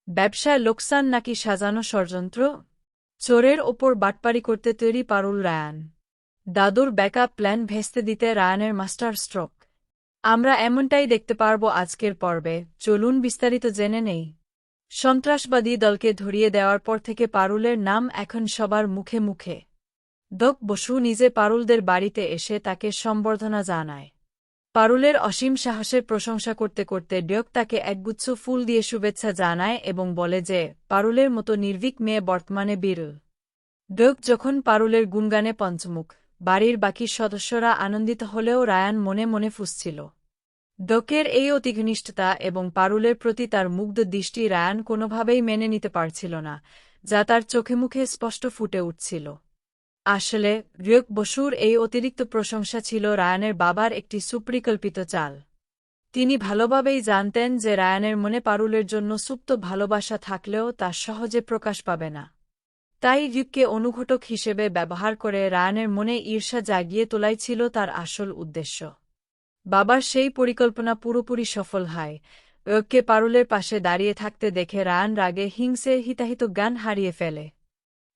ব্যবসায় লোকসান নাকি সাজানো ষড়যন্ত্র? চোরের ওপর বাটপারি করতে তৈরি পারুল রায়ান। দাদুর ব্যাকআপ প্ল্যান ভেস্তে দিতে রায়ানের মাস্টার স্ট্রোক। আমরা এমনটাই দেখতে পারব আজকের পর্বে। চলুন বিস্তারিত জেনে নেই। সন্ত্রাসবাদী দলকে ধরিয়ে দেওয়ার পর থেকে পারুলের নাম এখন সবার মুখে মুখে। দক বসু নিজে পারুলদের বাড়িতে এসে তাকে সম্বর্ধনা জানায়। পারুলের অসীম সাহসের প্রশংসা করতে করতে ডক তাকে একগুচ্ছ ফুল দিয়ে শুভেচ্ছা জানায় এবং বলে যে পারুলের মতো নির্ভীক মেয়ে বর্তমানে বিরল। ডক যখন পারুলের গুণগানে পঞ্চমুখ, বাড়ির বাকি সদস্যরা আনন্দিত হলেও রায়ান মনে মনে ফুঁসছিল। ডকের এই অতিঘনিষ্ঠতা এবং পারুলের প্রতি তার মুগ্ধ দৃষ্টি রায়ান কোনোভাবেই মেনে নিতে পারছিল না, যা তার চোখে মুখে স্পষ্ট ফুটে উঠছিল। আসলে ডক বসুর এই অতিরিক্ত প্রশংসা ছিল রায়ানের বাবার একটি সুপরিকল্পিত চাল। তিনি ভালোভাবেই জানতেন যে রায়ানের মনে পারুলের জন্য সুপ্ত ভালোবাসা থাকলেও তা সহজে প্রকাশ পাবে না। তাই ডককে অনুঘটক হিসেবে ব্যবহার করে রায়ানের মনে ঈর্ষা জাগিয়ে তোলাই ছিল তার আসল উদ্দেশ্য। বাবার সেই পরিকল্পনা পুরোপুরি সফল হয়। ডককে পারুলের পাশে দাঁড়িয়ে থাকতে দেখে রায়ান রাগে হিংসে হিতাহিত জ্ঞান হারিয়ে ফেলে।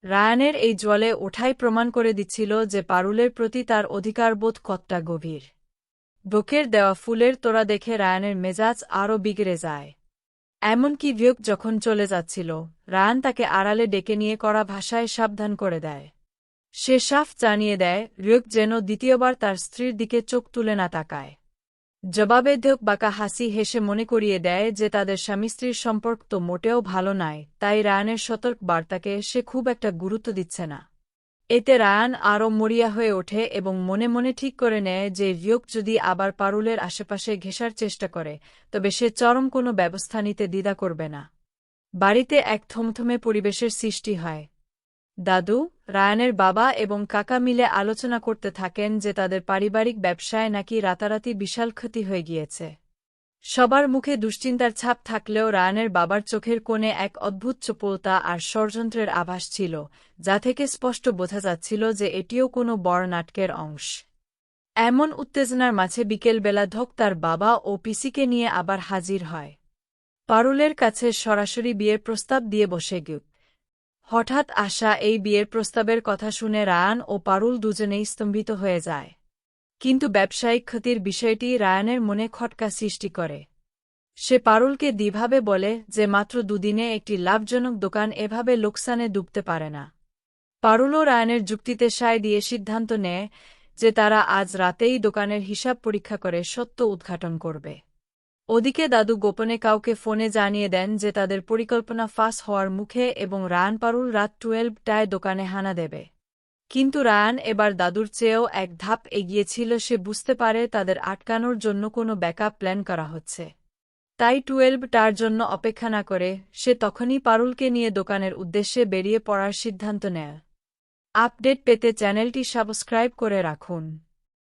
রায়ানের এই জ্বলে ওঠাই প্রমাণ করে দিচ্ছিল যে পারুলের প্রতি তার অধিকারবোধ কতটা গভীর। ডকের দেওয়া ফুলের তোড়া দেখে রায়ানের মেজাজ আরও বিগড়ে যায়। এমনকি ডক যখন চলে যাচ্ছিল, রায়ান তাকে আড়ালে ডেকে নিয়ে কড়া ভাষায় সাবধান করে দেয়। সে সাফ জানিয়ে দেয় ডক যেন দ্বিতীয়বার তার স্ত্রীর দিকে চোখ তুলে না তাকায়। জবাবে ডক বাঁকা হাসি হেসে মনে করিয়ে দেয় যে তাদের স্বামী স্ত্রীর সম্পর্ক তো মোটেও ভালো নয়, তাই রায়ানের সতর্ক বার্তাকে সে খুব একটা গুরুত্ব দিচ্ছে না। এতে রায়ান আরও মরিয়া হয়ে ওঠে এবং মনে মনে ঠিক করে নেয় যে ডক যদি আবার পারুলের আশেপাশে ঘেঁষার চেষ্টা করে, তবে সে চরম কোনো ব্যবস্থা নিতে দ্বিধা করবে না। বাড়িতে এক থমথমে পরিবেশের সৃষ্টি হয়। দাদু, রায়ানের বাবা এবং কাকা মিলে আলোচনা করতে থাকেন যে তাদের পারিবারিক ব্যবসায় নাকি রাতারাতি বিশাল ক্ষতি হয়ে গিয়েছে। সবার মুখে দুশ্চিন্তার ছাপ থাকলেও রায়ানের বাবার চোখের কোণে এক অদ্ভুত চপলতা আর ষড়যন্ত্রের আভাস ছিল, যা থেকে স্পষ্ট বোঝা যাচ্ছিল যে এটিও কোনো বড় নাটকের অংশ। এমন উত্তেজনার মাঝে বিকেলবেলা ধক তার বাবা ও পিসিকে নিয়ে আবার হাজির হয়। পারুলের কাছে সরাসরি বিয়ের প্রস্তাব দিয়ে বসে গিয়ে। হঠাৎ আসা এই বিয়ের প্রস্তাবের কথা শুনে রায়ান ও পারুল দুজনেই স্তম্ভিত হয়ে যায়। কিন্তু ব্যবসায়িক ক্ষতির বিষয়টি রায়ানের মনে খটকা সৃষ্টি করে। সে পারুলকে দ্বিভাবে বলে যে মাত্র দুদিনে একটি লাভজনক দোকান এভাবে লোকসানে ডুবতে পারে না। পারুলও রায়ানের যুক্তিতে সায় দিয়ে সিদ্ধান্ত নেয় যে তারা আজ রাতেই দোকানের হিসাব পরীক্ষা করে সত্য উদ্ঘাটন করবে। ওদিকে দাদু গোপনে কাউকে ফোনে জানিয়ে দেন যে তাদের পরিকল্পনা ফাঁস হওয়ার মুখে এবং রায়ান পারুল রাত 12টায় দোকানে হানা দেবে। কিন্তু রায়ান এবার দাদুর চেয়েও এক ধাপ এগিয়ে ছিল। সে বুঝতে পারে তাদের আটকানোর জন্য কোনো ব্যাকআপ প্ল্যান করা হচ্ছে। তাই 12টার জন্য অপেক্ষা না করে সে তখনই পারুলকে নিয়ে দোকানের উদ্দেশ্যে বেরিয়ে পড়ার সিদ্ধান্ত নেয়। আপডেট পেতে চ্যানেলটি সাবস্ক্রাইব করে রাখুন।